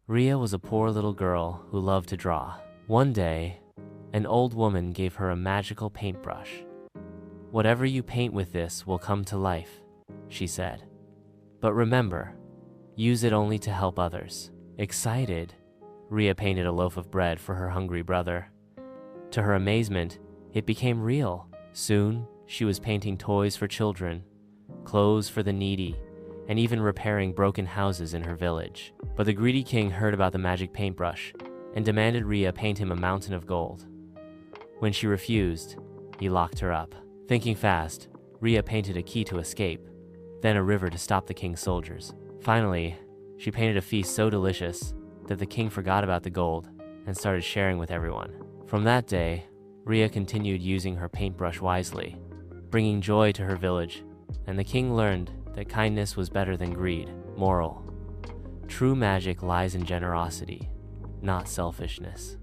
Riya was a poor little girl who loved to draw. One day, an old woman gave her a magical paintbrush. "Whatever you paint with this will come to life," she said. "But remember, use it only to help others." Excited, Riya painted a loaf of bread for her hungry brother. To her amazement, it became real. Soon, she was painting toys for children, clothes for the needy, and even repairing broken houses in her village. But the greedy king heard about the magic paintbrush and demanded Riya paint him a mountain of gold. When she refused, he locked her up. Thinking fast, Riya painted a key to escape, then a river to stop the king's soldiers. Finally, she painted a feast so delicious that the king forgot about the gold and started sharing with everyone. From that day, Riya continued using her paintbrush wisely, bringing joy to her village, and the king learned that kindness was better than greed. Moral: true magic lies in generosity, not selfishness.